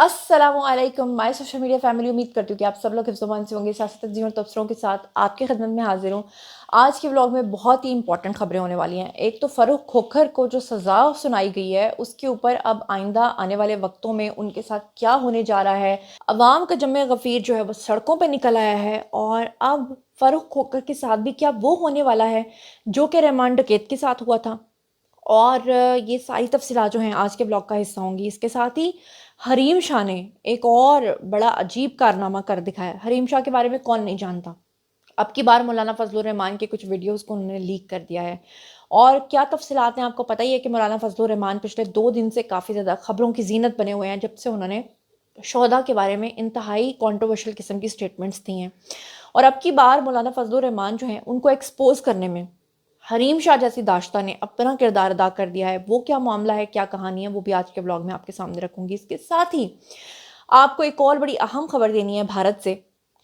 अस्सलामुअलैकुम my social media family. उम्मीद करती हूँ कि आप सब लोग हिफ्ज़-ओ-मान से होंगे। सियासत जीवन तबसरों के साथ आपकी खिदमत में हाजिर हूँ। आज के व्लॉग में बहुत ही इंपॉर्टेंट खबरें होने वाली हैं। एक तो फ़ारूक खोखर को जो सज़ा सुनाई गई है उसके ऊपर अब आइंदा आने वाले वक्तों में उनके साथ क्या होने जा रहा है। अवाम का जमे गफ़ीर जो है वो सड़कों पर निकल आया है और अब फ़ारूक खोखर के साथ भी क्या वो होने वाला है जो कि रहमान डकैत के साथ हुआ था। और ये सारी तफ़सीलात जो हैं आज के ब्लॉग का हिस्सा होंगी। इसके साथ ही हरीम शाह ने एक और बड़ा अजीब कारनामा कर दिखाया। हरीम शाह के बारे में कौन नहीं जानता। अब की बार मौलाना फजलुर रहमान के कुछ वीडियोज़ को उन्होंने लीक कर दिया है। और क्या तफ़सीलात हैं आपको पता ही है कि मौलाना फजलुर रहमान पिछले 2 दिन से काफ़ी ज़्यादा ख़बरों की ज़ीनत बने हुए हैं, जब से उन्होंने शोहदा के बारे में इंतहाई कंट्रोवर्शियल किस्म की स्टेटमेंट्स दी हैं। और अब की बार मौलाना फजलुर रहमान जो हैं उनको एक्सपोज़ करने में हरीम शाह जैसी दाश्ता ने अपना किरदार अदा कर दिया है। वो क्या मामला है, क्या कहानी है, वो भी आज के ब्लॉग में आपके सामने रखूंगी। इसके साथ ही आपको एक और बड़ी अहम खबर देनी है भारत से,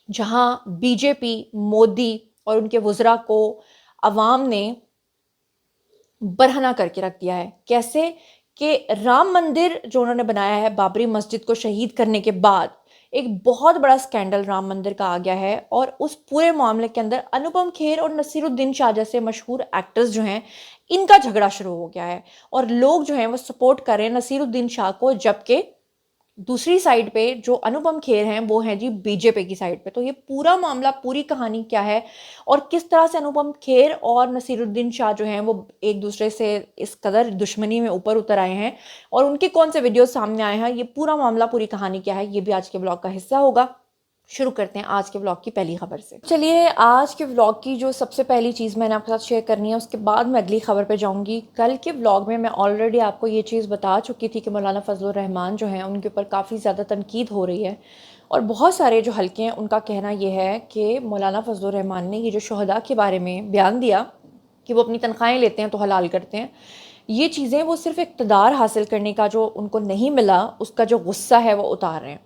जहां बीजेपी, मोदी और उनके वज़रा को अवाम ने बरहना करके रख दिया है। कैसे कि राम मंदिर जो उन्होंने बनाया है बाबरी मस्जिद को शहीद करने के बाद, एक बहुत बड़ा स्कैंडल राम मंदिर का आ गया है। और उस पूरे मामले के अंदर अनुपम खेर और नसीरुद्दीन शाह जैसे मशहूर एक्टर्स जो हैं, इनका झगड़ा शुरू हो गया है। और लोग जो हैं वो सपोर्ट कर रहे हैं नसीरुद्दीन शाह को, जबकि दूसरी साइड पे जो अनुपम खेर हैं वो हैं जी बीजेपी की साइड पे। तो ये पूरा मामला, पूरी कहानी क्या है और किस तरह से अनुपम खेर और नसीरुद्दीन शाह जो हैं वो एक दूसरे से इस कदर दुश्मनी में ऊपर उतर आए हैं और उनके कौन से वीडियो सामने आए हैं, ये पूरा मामला, पूरी कहानी क्या है, ये भी आज के ब्लॉग का हिस्सा होगा। शुरू करते हैं आज के व्लॉग की पहली खबर से। चलिए, आज के व्लॉग की जो सबसे पहली चीज़ मैंने आपके साथ शेयर करनी है, उसके बाद मैं अगली खबर पे जाऊंगी। कल के व्लॉग में मैं ऑलरेडी आपको ये चीज़ बता चुकी थी कि मौलाना फजलुर रहमान जो हैं उनके ऊपर काफ़ी ज़्यादा तनकीद हो रही है। और बहुत सारे जो हल्के हैं उनका कहना ये है कि मौलाना फजलुर रहमान ने ये जो शहदा के बारे में बयान दिया कि वो अपनी तनख्वाहें लेते हैं तो हलाल करते हैं, ये चीज़ें वो सिर्फ इक़्तिदार हासिल करने का जो उनको नहीं मिला उसका जो गुस्सा है वो उतार रहे हैं।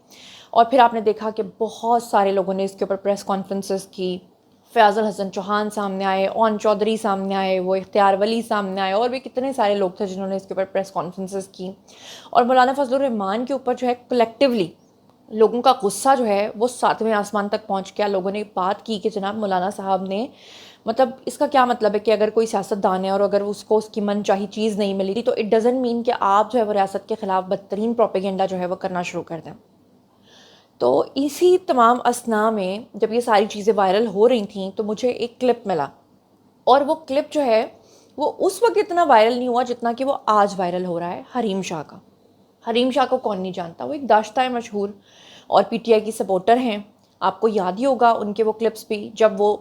और फिर आपने देखा कि बहुत सारे लोगों ने इसके ऊपर प्रेस कॉन्फ्रेंसेस की। फ़याज़ुल हसन चौहान सामने आए, ओन चौधरी सामने आए, वो इख्तियार वली सामने आए, और भी कितने सारे लोग थे जिन्होंने इसके ऊपर प्रेस कॉन्फ्रेंसेस की। और मौलाना फजलुर रहमान के ऊपर जो है कलेक्टिवली लोगों का गुस्सा जो है वो 7वें आसमान तक पहुंच गया। लोगों ने बात की कि जनाब मौलाना साहब ने, मतलब इसका क्या मतलब है कि अगर कोई सियासतदान है और अगर उसको उसकी मनचाही चीज़ नहीं मिली थी तो इट डज़ंट मीन कि आप जो है वो रियासत के ख़िलाफ़ बदतरीन प्रोपेगेंडा जो है वो करना शुरू कर दें। तो इसी तमाम असना में जब ये सारी चीज़ें वायरल हो रही थी तो मुझे एक क्लिप मिला, और वो क्लिप जो है वो उस वक्त इतना वायरल नहीं हुआ जितना कि वो आज वायरल हो रहा है। हरीम शाह का। हरीम शाह को कौन नहीं जानता, वो एक दाश्ता है मशहूर और पीटीआई की सपोर्टर हैं। आपको याद ही होगा उनके वो क्लिप्स भी, जब वो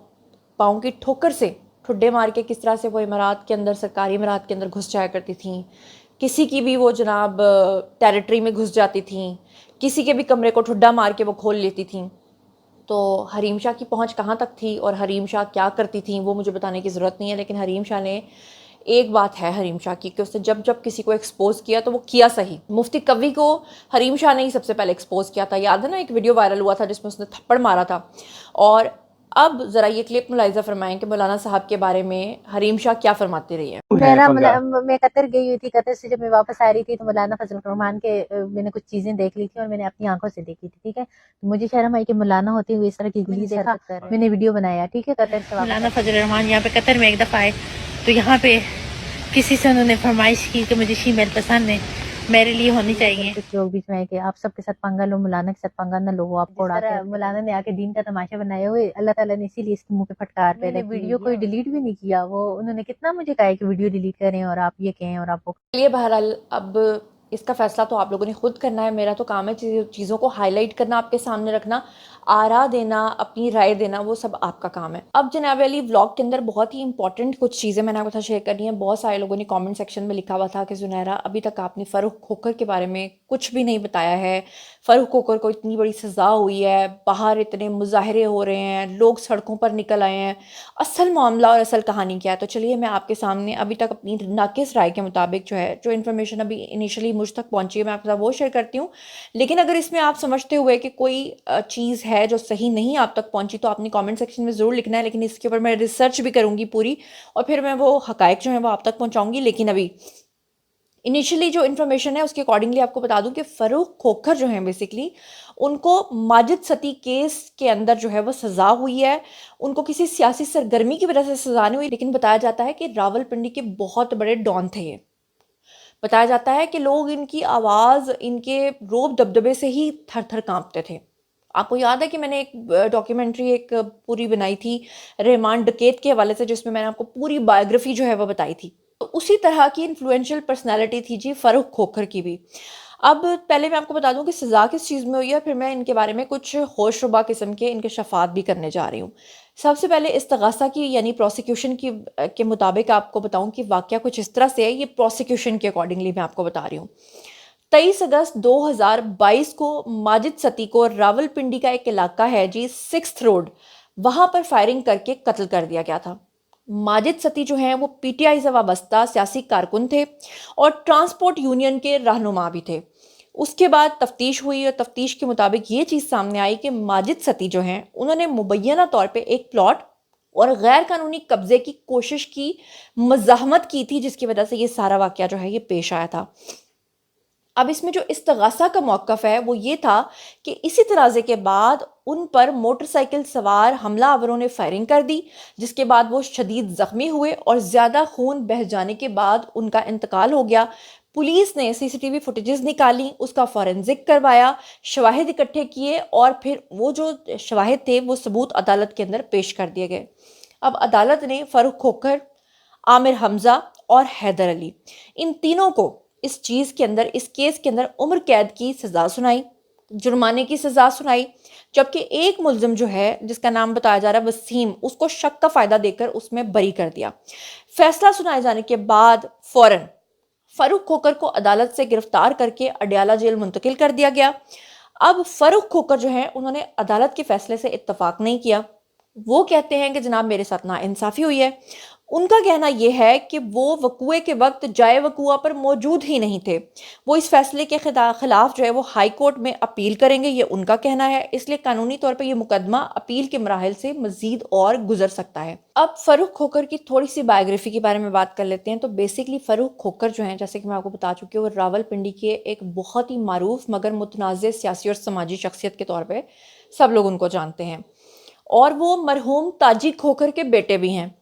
पाँव की ठोकर से ठुड्डे मार के किस तरह से वो इमारात के अंदर, सरकारी इमारात के अंदर घुस जाया करती थी। किसी की भी वो जनाब टेरिटरी में घुस जाती थी, किसी के भी कमरे को ठुड्डा मार के वो खोल लेती थी। तो हरीम शाह की पहुंच कहाँ तक थी और हरीम शाह क्या करती थी वो मुझे बताने की ज़रूरत नहीं है। लेकिन हरीम शाह ने, एक बात है हरीम शाह की कि उसने जब जब किसी को एक्सपोज किया तो वो किया सही। मुफ्ती कवी को हरीम शाह ने ही सबसे पहले एक्सपोज किया था। याद है ना, एक वीडियो वायरल हुआ था जिसमें उसने थप्पड़ मारा था। और अब ज़रा ये क्लिप मुलाहिज़ा फरमाएं कि मौलाना साहब के बारे में हरीम शाह क्या फरमाते रही है। मैं कतर गई हुई थी। कतर से जब मैं वापस आ रही थी तो मौलाना फजल रहमान के मैंने कुछ चीजें देख ली थी और मैंने अपनी आंखों से देखी थी। ठीक है, तो मुझे शर्म आई कि मौलाना होते हुए इस तरह की गुली देखा। मैंने वीडियो बनाया। ठीक है, कतर से मौलाना फजल रहमान यहाँ पे कतर में एक दफ़ा आए तो यहाँ पे किसी से उन्होंने फरमाइश की कि मुझे शीमेल पसंद है, मेरे लिए होनी चाहिए। कुछ लोग बीच में आए कि आप सबके साथ पंगा लो, मौलाना के साथ पंगा न लो, वो आपको उड़ाते। मौलाना ने आके दीन का तमाशा बनाया हुए, अल्लाह ताला ने इसीलिए इसके मुंह पे फटकार पैदा की। वीडियो कोई डिलीट भी नहीं किया। वो उन्होंने कितना मुझे कहा कि वीडियो डिलीट करें और आप ये कहें और आप वो। चलिए, बहरहाल अब इसका फ़ैसला तो आप लोगों ने खुद करना है। मेरा तो काम है चीज़ों को हाईलाइट करना, आपके सामने रखना, आरा देना, अपनी राय देना, वो सब आपका काम है। अब जनाब अली, व्लॉग के अंदर बहुत ही इंपॉर्टेंट कुछ चीज़ें मैंने आपके साथ शेयर करनी है। बहुत सारे लोगों ने कमेंट सेक्शन में लिखा हुआ था कि ज़ुनैरा, अभी तक आपने फ़ारूक खोखर के बारे में कुछ भी नहीं बताया है। फ़ारूक खोखर को इतनी बड़ी सज़ा हुई है, बाहर इतने मुजाहरे हो रहे हैं, लोग सड़कों पर निकल आए हैं, असल मामला और असल कहानी क्या है? तो चलिए, मैं आपके सामने अभी तक अपनी नाकिस राय के मुताबिक जो है, जो इन्फॉर्मेशन अभी इनिशियली मुझ तक पहुंची है, मैं आपके साथ वो शेयर करती हूँ। लेकिन अगर इसमें आप समझते हुए कि कोई चीज़ है जो सही नहीं आप तक पहुंची तो आपने कमेंट सेक्शन में ज़रूर लिखना है। लेकिन इसके ऊपर मैं रिसर्च भी करूँगी पूरी, और फिर मैं वो हकायक जो है वो आप तक पहुँचाऊँगी। लेकिन अभी इनिशियली जो इन्फॉर्मेशन है उसके अकॉर्डिंगली आपको बता दूं कि फ़ारूक खोखर जो हैं बेसिकली उनको माजिद सती केस के अंदर जो है वो सज़ा हुई है। उनको किसी सियासी सरगर्मी की वजह से सज़ा नहीं हुई, लेकिन बताया जाता है कि रावलपिंडी के बहुत बड़े डॉन थे ये। बताया जाता है कि लोग इनकी आवाज़, इनके रोब दबदबे से ही थर थर काँपते थे। आपको याद है कि मैंने एक डॉक्यूमेंट्री एक पूरी बनाई थी रहमान डकैत के हवाले से, जिसमें मैंने आपको पूरी बायोग्राफी जो है वो बताई थी। तो उसी तरह की इन्फ्लुएंशियल पर्सनैलिटी थी जी फ़ारूक खोखर की भी। अब पहले मैं आपको बता दूं कि सज़ा किस चीज़ में हुई है, फिर मैं इनके बारे में कुछ होशरुबा किस्म के इनके शफ़ात भी करने जा रही हूँ। सबसे पहले इस्तग़ासा की यानी प्रोसिक्यूशन की के मुताबिक आपको बताऊं कि वाक़या कुछ इस तरह से है, ये प्रोसिक्यूशन के अकॉर्डिंगली मैं आपको बता रही हूँ। 23 अगस्त 2022 को माजिद सती को रावलपिंडी का एक इलाका है जी 6th रोड, वहां पर फायरिंग करके कत्ल कर दिया गया था। माजिद सती जो हैं वो पीटीआई से वाबस्ता सियासी कारकुन थे और ट्रांसपोर्ट यूनियन के रहनुमा भी थे। उसके बाद तफ्तीश हुई और तफ्तीश के मुताबिक ये चीज़ सामने आई कि माजिद सती जो हैं उन्होंने मुबैना तौर पे एक प्लॉट और गैर कानूनी कब्जे की कोशिश की मज़ाहमत की थी, जिसकी वजह से ये सारा वाक़या जो है ये पेश आया था। अब इसमें जो इस्तगासा का मौक़िफ़ है वो ये था कि इसी तनाज़े के बाद उन पर मोटरसाइकिल सवार हमलावरों ने फायरिंग कर दी, जिसके बाद वो शदीद ज़ख्मी हुए और ज़्यादा खून बह जाने के बाद उनका इंतकाल हो गया। पुलिस ने सीसीटीवी फुटेजेस निकाली, उसका फॉरेंसिक करवाया, शवाहिद इकट्ठे किए और फिर वो जो शवाहिद थे वो सबूत अदालत के अंदर पेश कर दिए गए। अब अदालत ने फ़ारूक खोखर, आमिर हमज़ा और हैदर अली, इन तीनों को इस चीज़ के अंदर, इस केस के अंदर उम्र कैद की सज़ा सुनाई, जुर्माने की सज़ा सुनाई। जबकि एक मुलजिम जो है जिसका नाम बताया जा रहा है वसीम, उसको शक का फ़ायदा देकर उसमें बरी कर दिया। फैसला सुनाए जाने के बाद फ़ौरन फ़ारूक खोखर को अदालत से गिरफ्तार करके अडयाला जेल मुंतकिल कर दिया गया। अब फ़ारूक खोखर जो है उन्होंने अदालत के फैसले से इत्तफाक नहीं किया। वो कहते हैं कि जनाब मेरे साथ नाइंसाफ़ी हुई है। उनका कहना यह है कि वो वक़ूए के वक्त जाए वक़ूआ पर मौजूद ही नहीं थे। वो इस फैसले के खिलाफ जो है वो हाई कोर्ट में अपील करेंगे, ये उनका कहना है। इसलिए कानूनी तौर पर यह मुकदमा अपील के मराहिल से मज़ीद और गुजर सकता है। अब फ़ारूक खोखर की थोड़ी सी बायोग्राफी के बारे में बात कर लेते हैं। तो बेसिकली फ़ारूक खोखर जो हैं, जैसे कि मैं आपको बता चुकी हूँ, वो रावलपिंडी के एक बहुत ही मारूफ मगर मुतनाज़ सियासी और समाजी शख्सियत के तौर पर सब लोग उनको जानते हैं और वो मरहूम ताजी खोखर के बेटे भी हैं।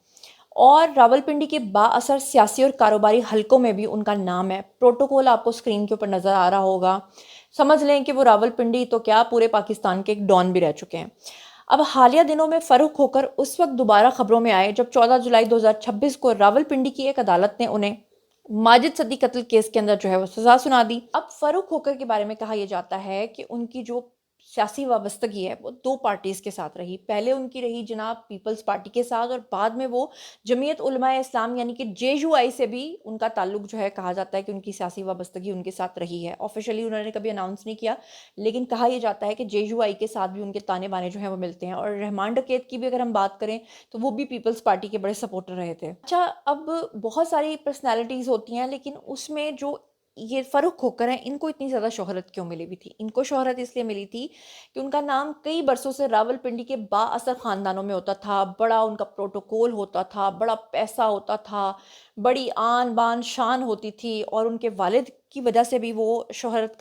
और रावलपिंडी के बाअसर सियासी और कारोबारी हलकों में भी उनका नाम है। प्रोटोकॉल आपको स्क्रीन के ऊपर नज़र आ रहा होगा। समझ लें कि वो रावलपिंडी तो क्या पूरे पाकिस्तान के एक डॉन भी रह चुके हैं। अब हालिया दिनों में फ़ारूक खोखर उस वक्त दोबारा खबरों में आए जब 14 जुलाई 2026 को रावलपिंडी की एक अदालत ने उन्हें माजिद सती कत्ल केस के अंदर जो है वो सज़ा सुना दी। अब फ़ारूक खोखर के बारे में कहा यह जाता है कि उनकी जो सियासी वाबस्तगी है वो दो पार्टीज़ के साथ रही। पहले उनकी रही जनाब पीपल्स पार्टी के साथ और बाद में वो जमीयत उलमाए इस्लाम यानी कि JUI से भी उनका ताल्लुक जो है, कहा जाता है कि उनकी सियासी वाबस्तगी उनके साथ रही है। ऑफिशियली उन्होंने कभी अनाउंस नहीं किया, लेकिन कहा यह जाता है कि JUI के साथ भी उनके ताने बाने जो हैं वो मिलते हैं। और रहमान डकैत की भी अगर हम बात करें तो वो भी पीपल्स पार्टी के बड़े सपोर्टर रहे थे। अच्छा, अब बहुत सारी पर्सनैलिटीज़ होती हैं, लेकिन उसमें जो ये फ़ारूक खोखर हैं, इनको इतनी ज़्यादा शोहरत क्यों मिली हुई थी? इनको शोहरत इसलिए मिली थी कि उनका नाम कई बरसों से रावलपिंडी के बाअसर ख़ानदानों में होता था। बड़ा उनका प्रोटोकॉल होता था, बड़ा पैसा होता था, बड़ी आन बान शान होती थी। और उनके वालिद की वजह से भी वो शोहरत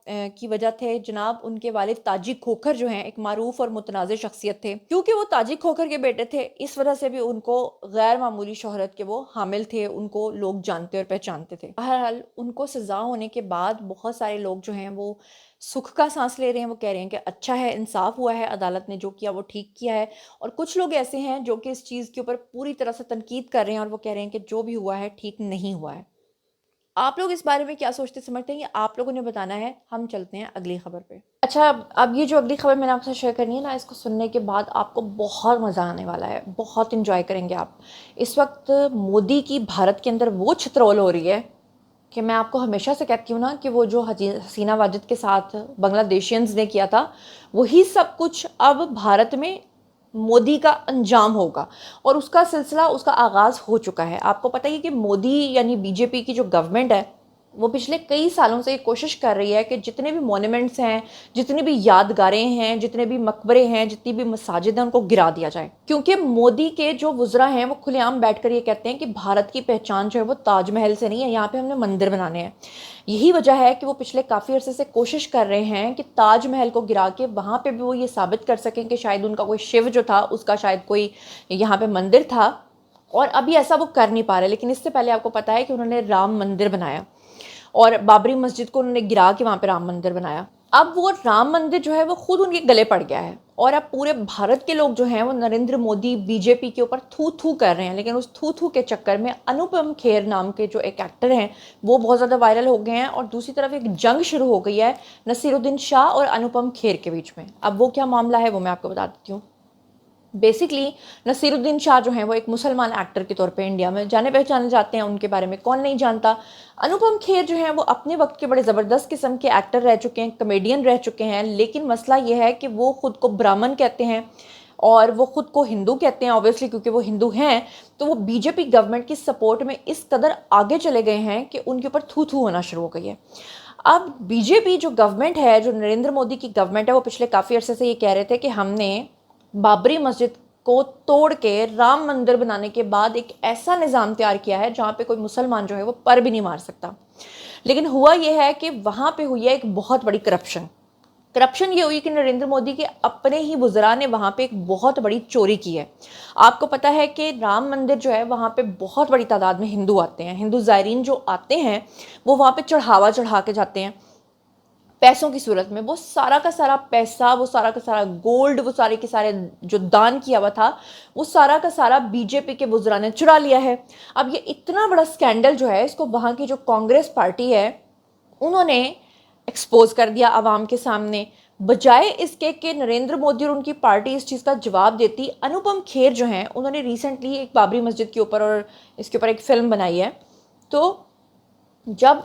की वजह थे जनाब। उनके वालिद ताजी खोखर जो हैं एक मारूफ और मुतनाज़ शख्सियत थे। क्योंकि वो ताजी खोखर के बेटे थे, इस वजह से भी उनको गैर मामूली शोहरत के वो हामिल थे। उनको लोग जानते और पहचानते थे। बहरहाल उनको सज़ा होने के बाद बहुत सारे लोग जो हैं वो सुख का सांस ले रहे हैं। वो कह रहे हैं कि अच्छा है, इंसाफ हुआ है, अदालत ने जो किया वो ठीक किया है। और कुछ लोग ऐसे हैं जो कि इस चीज़ के ऊपर पूरी तरह से तनकीद कर रहे हैं और वो कह रहे हैं कि जो भी हुआ है ठीक नहीं हुआ है। आप लोग इस बारे में क्या सोचते समझते हैं, ये आप लोगों ने बताना है। हम चलते हैं अगली खबर पे। अच्छा, अब ये जो अगली खबर मैंने आपसे शेयर करनी है ना, इसको सुनने के बाद आपको बहुत मज़ा आने वाला है, बहुत इंजॉय करेंगे आप। इस वक्त मोदी की भारत के अंदर वो छितरौल हो रही है कि मैं आपको हमेशा से कहती हूँ ना कि वो जो हसीना वाजिद के साथ बांग्लादेशियंस ने किया था, वही सब कुछ अब भारत में मोदी का अंजाम होगा। और उसका सिलसिला, उसका आगाज़ हो चुका है। आपको पता ही है कि मोदी यानी बीजेपी की जो गवर्नमेंट है वो पिछले कई सालों से ये कोशिश कर रही है कि जितने भी मॉन्यूमेंट्स हैं, जितनी भी यादगारें हैं, जितने भी मकबरे हैं, जितनी भी मसाजिद हैं, उनको गिरा दिया जाए। क्योंकि मोदी के जो वुज़रा हैं वो खुलेआम बैठकर ये कहते हैं कि भारत की पहचान जो है वो ताजमहल से नहीं है, यहाँ पे हमने मंदिर बनाने हैं। यही वजह है कि वो पिछले काफ़ी अरसे से कोशिश कर रहे हैं कि ताजमहल को गिरा के वहाँ पे भी वो ये साबित कर सकें कि शायद उनका कोई शिव जो था उसका शायद कोई यहाँ पे मंदिर था, और अभी ऐसा वो कर नहीं पा रहे। लेकिन इससे पहले आपको पता है कि उन्होंने राम मंदिर बनाया और बाबरी मस्जिद को उन्होंने गिरा के वहाँ पे राम मंदिर बनाया। अब वो राम मंदिर जो है वो खुद उनके गले पड़ गया है और अब पूरे भारत के लोग जो हैं वो नरेंद्र मोदी बीजेपी के ऊपर थू थू कर रहे हैं। लेकिन उस थू थू के चक्कर में अनुपम खेर नाम के जो एक एक्टर हैं वो बहुत ज़्यादा वायरल हो गए हैं और दूसरी तरफ एक जंग शुरू हो गई है नसीरुद्दीन शाह और अनुपम खेर के बीच में। अब वो क्या मामला है वो मैं आपको बता देती हूँ। बेसिकली नसीरुद्दीन शाह जो हैं वो एक मुसलमान एक्टर के तौर पे इंडिया में जाने पहचाने जाते हैं, उनके बारे में कौन नहीं जानता। अनुपम खेर जो हैं वो अपने वक्त के बड़े ज़बरदस्त किस्म के एक्टर रह चुके हैं, कमेडियन रह चुके हैं। लेकिन मसला ये है कि वो ख़ुद को ब्राह्मण कहते हैं और वो ख़ुद को हिंदू कहते हैं। ऑब्वियसली क्योंकि वो हिंदू हैं तो वो बीजेपी गवर्नमेंट की सपोर्ट में इस कदर आगे चले गए हैं कि उनके ऊपर थू थू होना शुरू हो गई है। अब बीजेपी जो गवर्नमेंट है, जो नरेंद्र मोदी की गवर्नमेंट है, वो पिछले काफ़ी अरसे से ये कह रहे थे कि हमने बाबरी मस्जिद को तोड़ के राम मंदिर बनाने के बाद एक ऐसा निज़ाम तैयार किया है जहाँ पे कोई मुसलमान जो है वो पर भी नहीं मार सकता। लेकिन हुआ ये है कि वहाँ पे हुई है एक बहुत बड़ी करप्शन ये हुई कि नरेंद्र मोदी के अपने ही वुज़रा ने वहाँ पे एक बहुत बड़ी चोरी की है। आपको पता है कि राम मंदिर जो है वहाँ पे बहुत बड़ी तादाद में हिंदू आते हैं। हिंदू ज़ायरीन जो आते हैं वो वहाँ पे चढ़ावा चढ़ा के जाते हैं पैसों की सूरत में। वो सारा का सारा पैसा, वो सारा का सारा गोल्ड, वो सारे के सारे जो दान किया हुआ था वो सारा का सारा बीजेपी के वुज़रा ने चुरा लिया है। अब ये इतना बड़ा स्कैंडल जो है इसको वहाँ की जो कांग्रेस पार्टी है उन्होंने एक्सपोज कर दिया आवाम के सामने। बजाय इसके कि नरेंद्र मोदी और उनकी पार्टी इस चीज़ का जवाब देती, अनुपम खेर जो हैं उन्होंने रिसेंटली एक बाबरी मस्जिद के ऊपर और इसके ऊपर एक फ़िल्म बनाई है। तो जब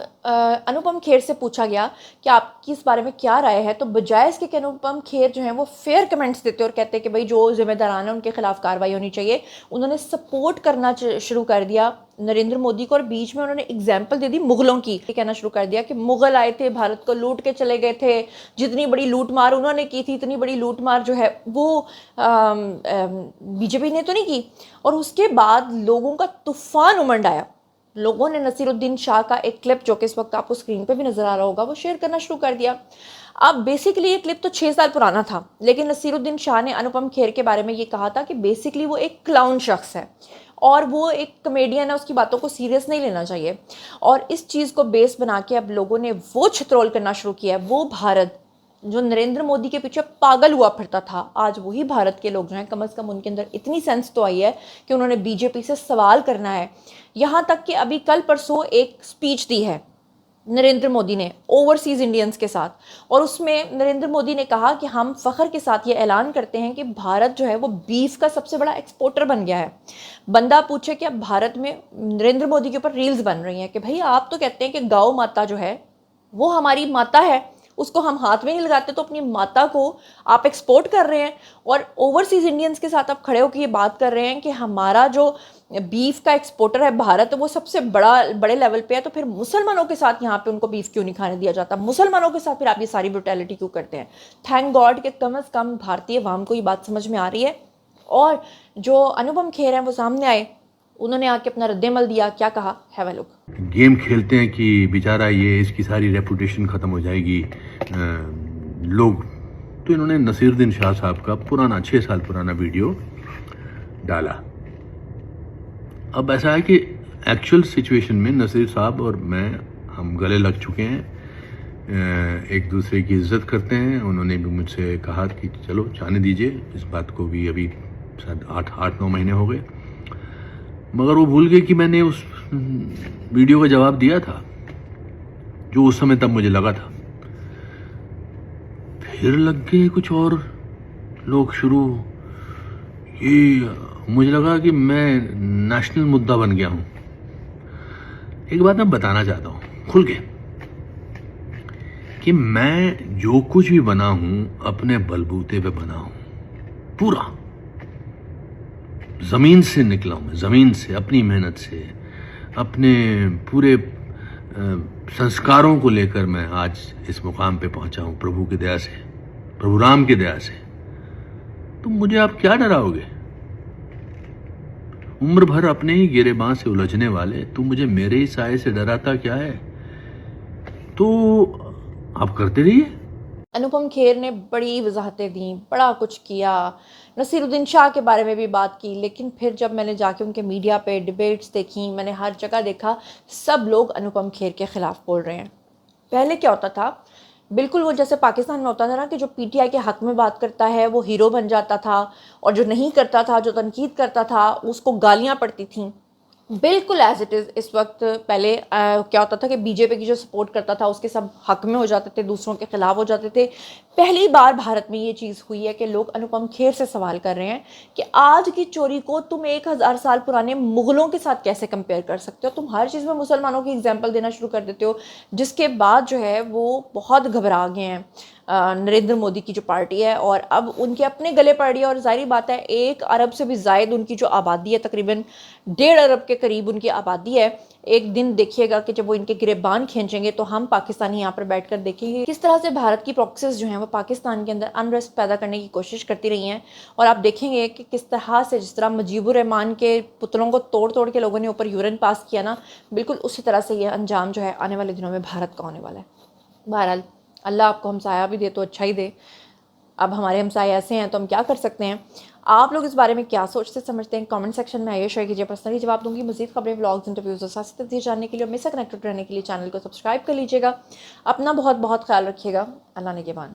अनुपम खेर से पूछा गया कि आपकी इस बारे में क्या राय है, तो बजाय इसके कि अनुपम खेर जो हैं वो फेयर कमेंट्स देते और कहते कि भाई जो जिम्मेदारान है उनके खिलाफ कार्रवाई होनी चाहिए, उन्होंने सपोर्ट करना शुरू कर दिया नरेंद्र मोदी को। और बीच में उन्होंने एग्जाम्पल दे दी मुग़लों की, कहना शुरू कर दिया कि मुग़ल आए थे, भारत को लूट के चले गए थे, जितनी बड़ी लूट मार उन्होंने की थी इतनी बड़ी लूट मार जो है वो बीजेपी ने तो नहीं की। और उसके बाद लोगों का तूफान उमड़ आया। लोगों ने नसीरुद्दीन शाह का एक क्लिप जो कि इस वक्त आपको स्क्रीन पे भी नज़र आ रहा होगा वो शेयर करना शुरू कर दिया। अब बेसिकली ये क्लिप तो 6 साल पुराना था, लेकिन नसीरुद्दीन शाह ने अनुपम खेर के बारे में ये कहा था कि बेसिकली वो एक क्लाउन शख्स है और वो एक कमेडियन है, उसकी बातों को सीरियस नहीं लेना चाहिए। और इस चीज़ को बेस बना के अब लोगों ने वो छित्रोल करना शुरू किया है। वो भारत जो नरेंद्र मोदी के पीछे पागल हुआ फिरता था, आज वही भारत के लोग जो हैं कम से कम उनके अंदर इतनी सेंस तो आई है कि उन्होंने बीजेपी से सवाल करना है। यहाँ तक कि अभी कल परसों एक स्पीच दी है नरेंद्र मोदी ने ओवरसीज़ इंडियंस के साथ, और उसमें नरेंद्र मोदी ने कहा कि हम फ़ख्र के साथ ये ऐलान करते हैं कि भारत जो है वो बीफ का सबसे बड़ा एक्सपोर्टर बन गया है। बंदा पूछे कि अब भारत में नरेंद्र मोदी के ऊपर रील्स बन रही हैं कि भाई आप तो कहते हैं कि गौ माता जो है वो हमारी माता है, उसको हम हाथ में नहीं लगाते, तो अपनी माता को आप एक्सपोर्ट कर रहे हैं। और ओवरसीज़ इंडियंस के साथ आप खड़े होकर ये बात कर रहे हैं कि हमारा जो बीफ का एक्सपोर्टर है भारत वो सबसे बड़े लेवल पे है, तो फिर मुसलमानों के साथ यहाँ पे उनको बीफ क्यों नहीं खाने दिया जाता, मुसलमानों के साथ फिर आप ये सारी ब्रुटैलिटी क्यों करते हैं। थैंक गॉड कि कम से कम भारतीय अवाम को ये बात समझ में आ रही है। और जो अनुपम खेर हैं वो सामने आए, उन्होंने आके अपना रद्देमल दिया। क्या कहा, हैव अ लुक। गेम खेलते हैं कि बेचारा ये इसकी सारी रेपुटेशन ख़त्म हो जाएगी लोग, तो इन्होंने नसीरुद्दीन शाह साहब का पुराना 6 साल पुराना वीडियो डाला। अब ऐसा है कि एक्चुअल सिचुएशन में नसीर साहब और मैं हम गले लग चुके हैं, एक दूसरे की इज्जत करते हैं। उन्होंने भी मुझसे कहा कि चलो जाने दीजिए, इस बात को भी अभी शायद 8-9 महीने हो गए, मगर वो भूल गए कि मैंने उस वीडियो का जवाब दिया था जो उस समय तब मुझे लगा था। फिर लग गए कुछ और लोग शुरू, ये मुझे लगा कि मैं नेशनल मुद्दा बन गया हूं। एक बात मैं बताना चाहता हूं खुल के कि मैं जो कुछ भी बना हूं अपने बलबूते पे बना हूं, पूरा जमीन से निकला हूं मैं, जमीन से, अपनी मेहनत से, अपने पूरे संस्कारों को लेकर मैं आज इस मुकाम पे पहुंचा हूं, प्रभु की दया से, प्रभु राम की दया से। तो मुझे आप क्या डराओगे? उम्र भर अपने ही गिरेबान से उलझने वाले तू मुझे मेरे ही साए से डराता क्या है? तो आप करते रहिए। अनुपम खेर ने बड़ी वजाहतें दी, बड़ा कुछ किया, नसीरुद्दीन शाह के बारे में भी बात की, लेकिन फिर जब मैंने जाके उनके मीडिया पे डिबेट्स देखी, मैंने हर जगह देखा, सब लोग अनुपम खेर के ख़िलाफ़ बोल रहे हैं। पहले क्या होता था, बिल्कुल वो जैसे पाकिस्तान में होता था ना कि जो पीटीआई के हक़ में बात करता है वो हीरो बन जाता था, और जो नहीं करता था, जो तनकीद करता था, उसको गालियाँ पड़ती थीं। बिल्कुल एज इट इज़ इस वक्त पहले क्या होता था कि बीजेपी की जो सपोर्ट करता था उसके सब हक में हो जाते थे, दूसरों के ख़िलाफ़ हो जाते थे। पहली बार भारत में ये चीज़ हुई है कि लोग अनुपम खेर से सवाल कर रहे हैं कि आज की चोरी को तुम 1000 साल पुराने मुग़लों के साथ कैसे कंपेयर कर सकते हो? तुम हर चीज़ में मुसलमानों की एग्जाम्पल देना शुरू कर देते हो, जिसके बाद जो है वो बहुत घबरा गए हैं नरेंद्र मोदी की जो पार्टी है, और अब उनके अपने गले पड़ रही है। और ज़ाहिर बात है 1 अरब से भी ज़ायद उनकी जो आबादी है, तकरीबन 1.5 अरब के करीब उनकी आबादी है। एक दिन देखिएगा कि जब वो इनके गिरेबान खींचेंगे तो हम पाकिस्तानी यहाँ पर बैठकर देखेंगे किस तरह से भारत की प्रॉक्सीज जो हैं वो पाकिस्तान के अंदर अनरेस्ट पैदा करने की कोशिश करती रही हैं। और आप देखेंगे कि किस तरह से, जिस तरह मुजीबुर रहमान के पुतलों को तोड़ तोड़ के लोगों ने ऊपर यूरिन पास किया ना, बिल्कुल उसी तरह से ये अंजाम जो है आने वाले दिनों में भारत का होने वाला है। बहरहाल अल्लाह आपको हमसाया भी दे तो अच्छा ही दे। अब हमारे हमसाए ऐसे हैं तो हम क्या कर सकते हैं। आप लोग इस बारे में क्या सोचते समझते हैं, कमेंट सेक्शन में आइए, शेयर कीजिए, पर्सनली जवाब दूंगी। मज़ीद खबरें, व्लॉग्स, इंटरव्यूज़ और साथ ही जानने के लिए, मेरे से कनेक्टेड रहने के लिए चैनल को सब्सक्राइब कर लीजिएगा। अपना बहुत बहुत ख्याल रखिएगा। अल्लाह ने के बाद।